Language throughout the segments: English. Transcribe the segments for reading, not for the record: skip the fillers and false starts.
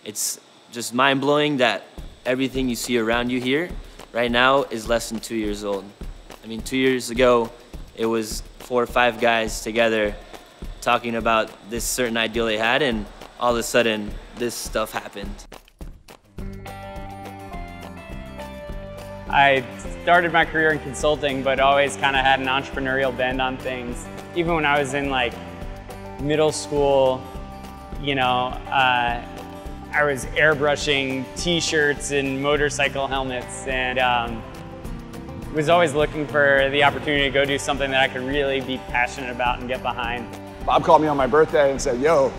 It's just mind-blowing that everything you see around you here right now is less than 2 years old. I mean, 2 years ago, it was 4 or 5 guys together talking about this certain ideal they had, and all of a sudden, this stuff happened. I started my career in consulting, but always kind of had an entrepreneurial bend on things. Even when I was in like middle school, you know, I was airbrushing t-shirts and motorcycle helmets, and was always looking for the opportunity to go do something that I could really be passionate about and get behind. Bob called me on my birthday and said, yo,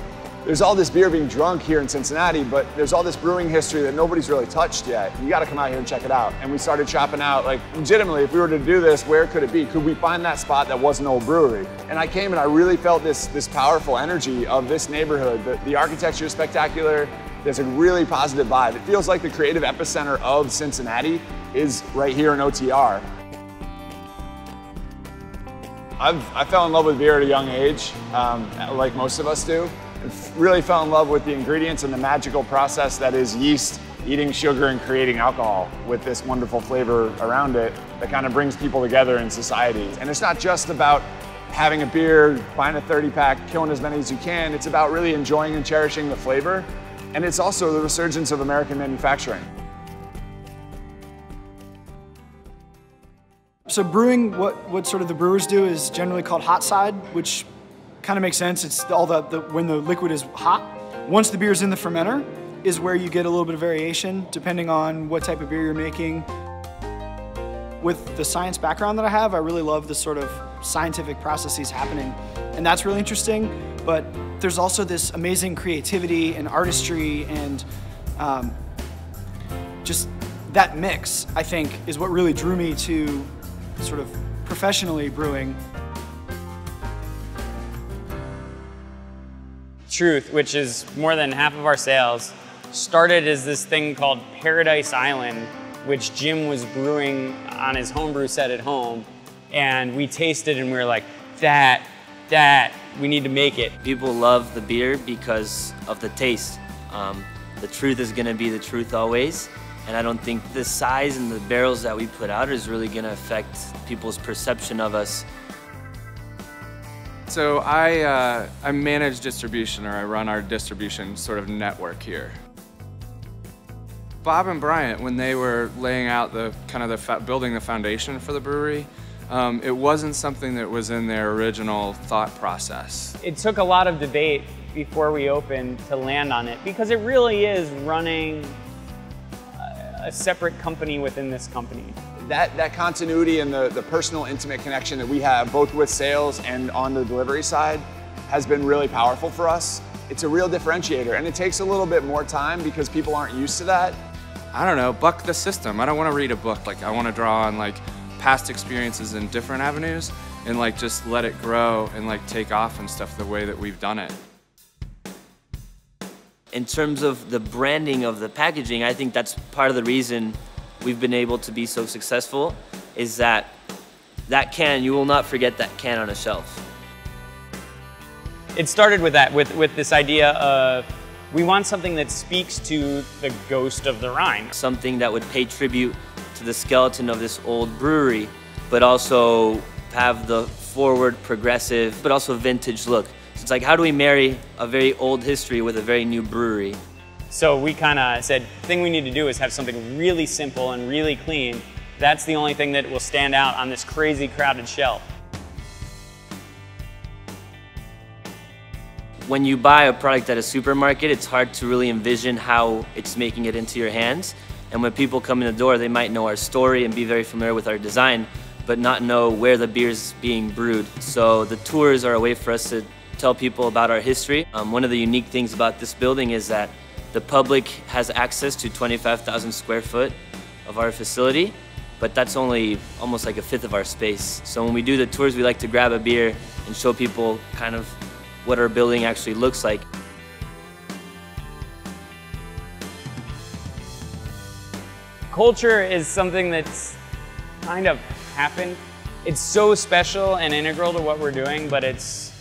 there's all this beer being drunk here in Cincinnati, but there's all this brewing history that nobody's really touched yet. You gotta come out here and check it out. And we started shopping out, like, legitimately, if we were to do this, where could it be? Could we find that spot that was an old brewery? And I came and I really felt this powerful energy of this neighborhood. The architecture is spectacular. There's a really positive vibe. It feels like the creative epicenter of Cincinnati is right here in OTR. I fell in love with beer at a young age, like most of us do. Really fell in love with the ingredients and the magical process that is yeast eating sugar and creating alcohol with this wonderful flavor around it that kind of brings people together in society. And it's not just about having a beer, buying a 30-pack, killing as many as you can. It's about really enjoying and cherishing the flavor. And it's also the resurgence of American manufacturing. So brewing, what sort of the brewers do is generally called hot side, which kind of makes sense. It's all when the liquid is hot. Once the beer's in the fermenter is where you get a little bit of variation depending on what type of beer you're making. With the science background that I have, I really love the sort of scientific processes happening, and that's really interesting. But there's also this amazing creativity and artistry, and just that mix, I think, is what really drew me to sort of professionally brewing. Truth, which is more than half of our sales, started as this thing called Paradise Island, which Jim was brewing on his homebrew set at home. And we tasted and we were like, we need to make it. People love the beer because of the taste. The truth is gonna be the truth always. And I don't think the size and the barrels that we put out is really gonna affect people's perception of us. So I manage distribution, or I run our distribution sort of network here. Bob and Bryant, when they were laying out building the foundation for the brewery, it wasn't something that was in their original thought process. It took a lot of debate before we opened to land on it, because it really is running a separate company within this company. That continuity and the personal, intimate connection that we have, both with sales and on the delivery side, has been really powerful for us. It's a real differentiator, and it takes a little bit more time because people aren't used to that. I don't know, buck the system. I don't want to read a book. Like, I want to draw on like past experiences in different avenues and like just let it grow and like take off and stuff the way that we've done it. In terms of the branding of the packaging, I think that's part of the reason we've been able to be so successful, is that can, you will not forget that can on a shelf. It started with that, with this idea of, we want something that speaks to the ghost of the Rhine. Something that would pay tribute to the skeleton of this old brewery, but also have the forward, progressive, but also vintage look. So it's like, how do we marry a very old history with a very new brewery? So we kind of said, the thing we need to do is have something really simple and really clean. That's the only thing that will stand out on this crazy crowded shelf. When you buy a product at a supermarket, it's hard to really envision how it's making it into your hands. And when people come in the door, they might know our story and be very familiar with our design, but not know where the beer's being brewed. So the tours are a way for us to tell people about our history. One of the unique things about this building is that the public has access to 25,000 square foot of our facility, but that's only almost like a fifth of our space. So when we do the tours, we like to grab a beer and show people kind of what our building actually looks like. Culture is something that's kind of happened. It's so special and integral to what we're doing, but it's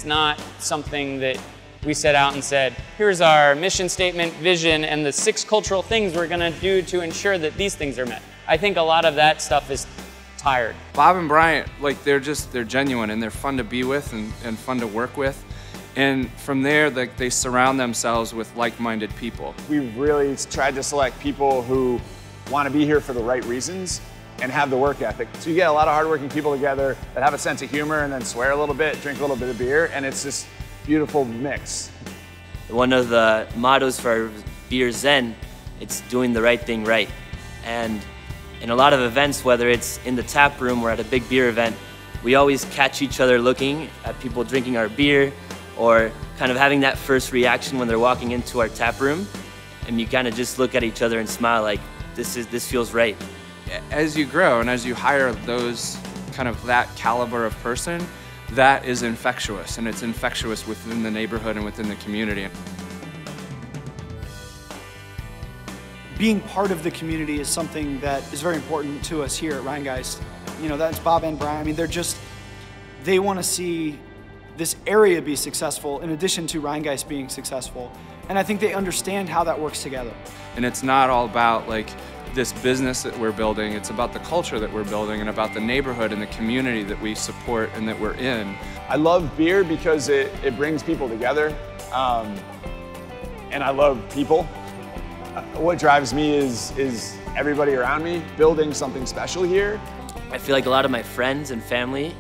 not something that we set out and said, here's our mission statement, vision, and the 6 cultural things we're gonna do to ensure that these things are met. I think a lot of that stuff is tired. Bob and Bryant, like they're genuine and they're fun to be with and fun to work with. And from there, like, they surround themselves with like-minded people. We've really tried to select people who want to be here for the right reasons and have the work ethic. So you get a lot of hardworking people together that have a sense of humor and then swear a little bit, drink a little bit of beer, and it's this beautiful mix. One of the mottos for our beer Zen, it's doing the right thing right. And in a lot of events, whether it's in the tap room or at a big beer event, we always catch each other looking at people drinking our beer, or kind of having that first reaction when they're walking into our tap room, and you kind of just look at each other and smile like, this feels right. As you grow and as you hire those kind of that caliber of person, that is infectious, and it's infectious within the neighborhood and within the community. Being part of the community is something that is very important to us here at Rhinegeist. You know, that's Bob and Brian. I mean, they want to see this area be successful in addition to Rhinegeist being successful. And I think they understand how that works together. And it's not all about like this business that we're building, it's about the culture that we're building and about the neighborhood and the community that we support and that we're in. I love beer because it brings people together, and I love people. What drives me is everybody around me building something special here. I feel like a lot of my friends and family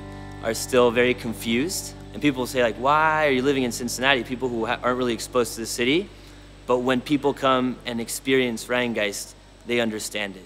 are still very confused. And people say like, why are you living in Cincinnati? People who aren't really exposed to the city. But when people come and experience Rhinegeist, they understand it.